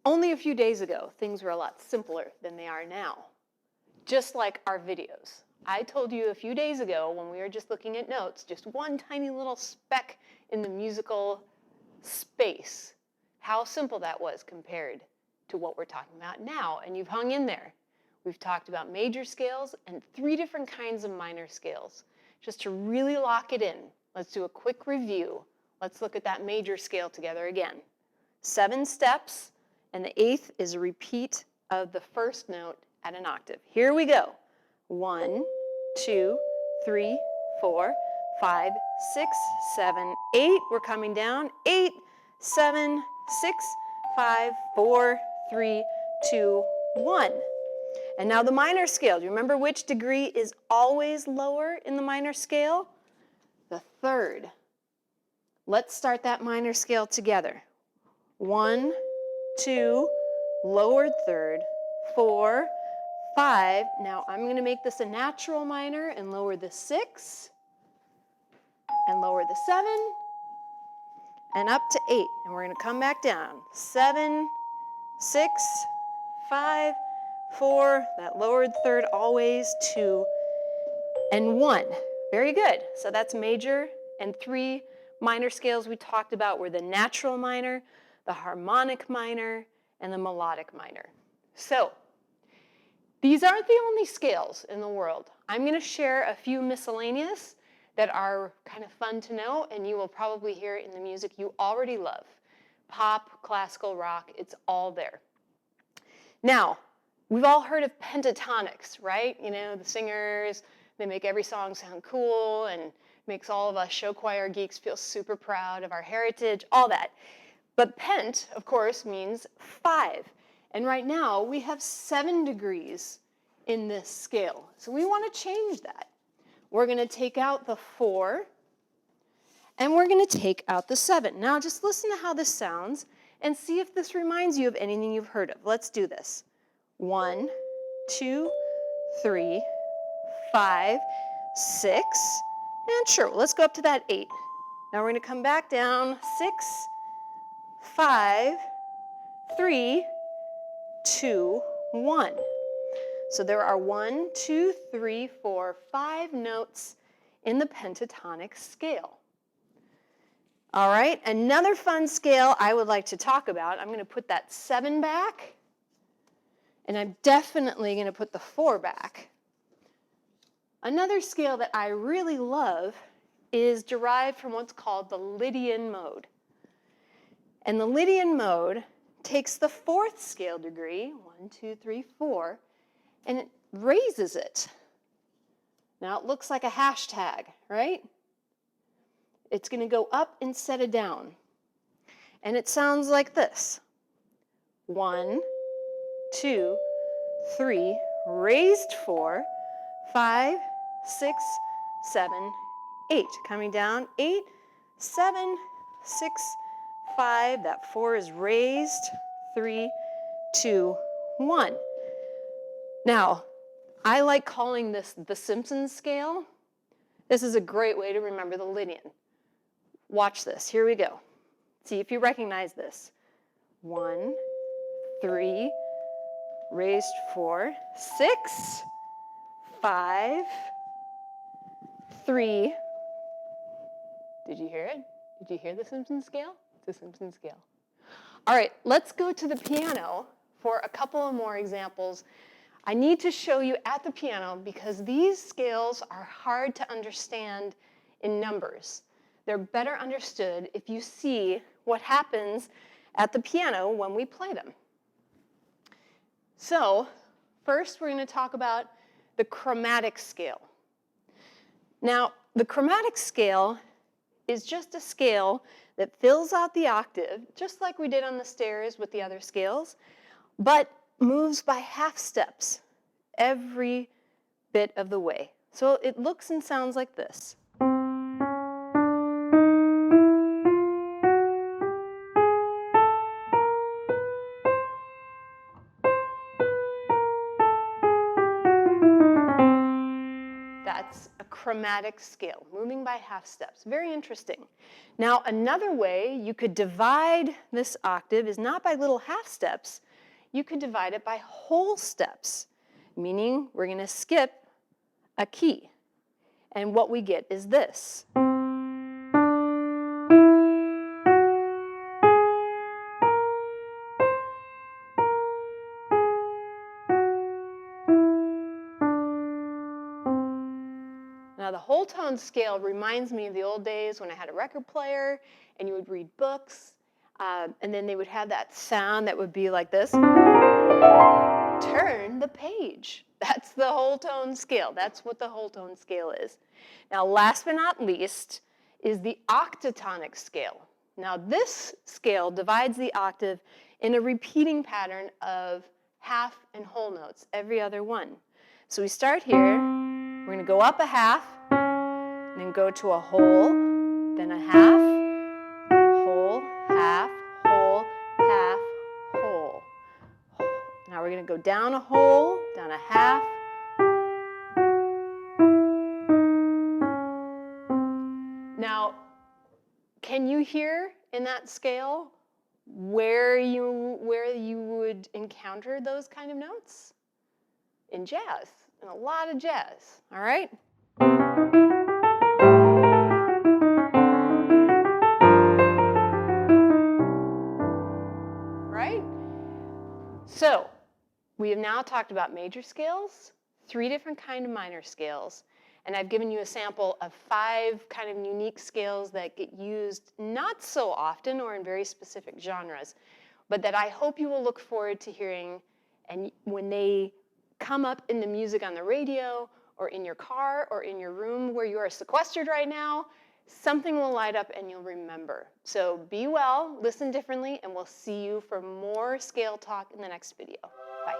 Only a few days ago, things were a lot simpler than they are now. Just like our videos. I told you a few days ago when we were just looking at notes, just one tiny little speck in the musical space, how simple that was compared to what we're talking about now. And you've hung in there. We've talked about major scales and 3 different kinds of minor scales. Just to really lock it in, let's do a quick review. Let's look at that major scale together again. 7 steps, and the 8th is a repeat of the first note at an octave. Here we go. 1, 2, 3, 4, 5, 6, 7, 8. We're coming down. 8, 7, 6, 5, 4, 3, 2, 1. And now the minor scale. Do you remember which degree is always lower in the minor scale? The 3rd. Let's start that minor scale together. 1, 2, lowered 3rd, 4, 5. Now I'm going to make this a natural minor and lower the 6, and lower the 7, and up to 8. And we're going to come back down. 7, 6, 5, 4, that lowered 3rd always, 2, and 1. Very good. So that's major, and 3 minor scales we talked about were the natural minor, the harmonic minor, and the melodic minor. So these aren't the only scales in the world. I'm going to share a few miscellaneous that are kind of fun to know, and you will probably hear in the music you already love. Pop, classical, rock, it's all there. Now, we've all heard of pentatonics, right? You know, the singers, they make every song sound cool and makes all of us show choir geeks feel super proud of our heritage, all that. But pent, of course, means 5. And right now, we have 7 degrees in this scale. So we want to change that. We're going to take out the 4, and we're going to take out the 7. Now, just listen to how this sounds and see if this reminds you of anything you've heard of. Let's do this. 1, 2, 3, 5, 6, and sure, let's go up to that 8. Now we're going to come back down. 6, 5, 3, 2, 1. So there are 1, 2, 3, 4, 5 notes in the pentatonic scale. All right, another fun scale I would like to talk about. I'm going to put that 7 back, and I'm definitely going to put the 4 back. Another scale that I really love is derived from what's called the Lydian mode. And the Lydian mode takes the 4th scale degree, 1, 2, 3, 4, and it raises it. Now it looks like a hashtag, right? It's going to go up instead of down. And it sounds like this. 1, 2, 3, raised 4, 5, 6, 7, 8. Coming down, 8, 7, 6, 5. That 4 is raised, 3, 2, 1. Now, I like calling this the Simpson scale. This is a great way to remember the Lydian. Watch this. Here we go. See if you recognize this. 1, 3, raised 4, 6, 5, 3. Did you hear it? Did you hear the Simpson scale? It's the Simpson scale. All right, let's go to the piano for a couple of more examples. I need to show you at the piano because these scales are hard to understand in numbers. They're better understood if you see what happens at the piano when we play them. So, first we're going to talk about the chromatic scale. Now, the chromatic scale is just a scale that fills out the octave, just like we did on the stairs with the other scales, but moves by half steps every bit of the way. So it looks and sounds like this. That's a chromatic scale, moving by half steps. Very interesting. Now, another way you could divide this octave is not by little half steps. You could divide it by whole steps, meaning we're going to skip a key. And what we get is this. Now, the whole tone scale reminds me of the old days when I had a record player and you would read books, and then they would have that sound that would be like this. Turn the page. That's the whole tone scale. That's what the whole tone scale is. Now, last but not least is the octatonic scale. Now, this scale divides the octave in a repeating pattern of half and whole notes, every other one. So we start here. We're going to go up a half, and then go to a whole, then a half, whole, half, whole, half, whole. Now we're going to go down a whole, down a half. Now, can you hear in that scale where you would encounter those kind of notes? In jazz, in a lot of jazz, all right? Right? So, we have now talked about major scales, 3 different kind of minor scales, and I've given you a sample of 5 kind of unique scales that get used not so often or in very specific genres, but that I hope you will look forward to hearing, and when they come up in the music on the radio or in your car or in your room where you are sequestered right now, something will light up and you'll remember. So be well, listen differently, and we'll see you for more scale talk in the next video. Bye.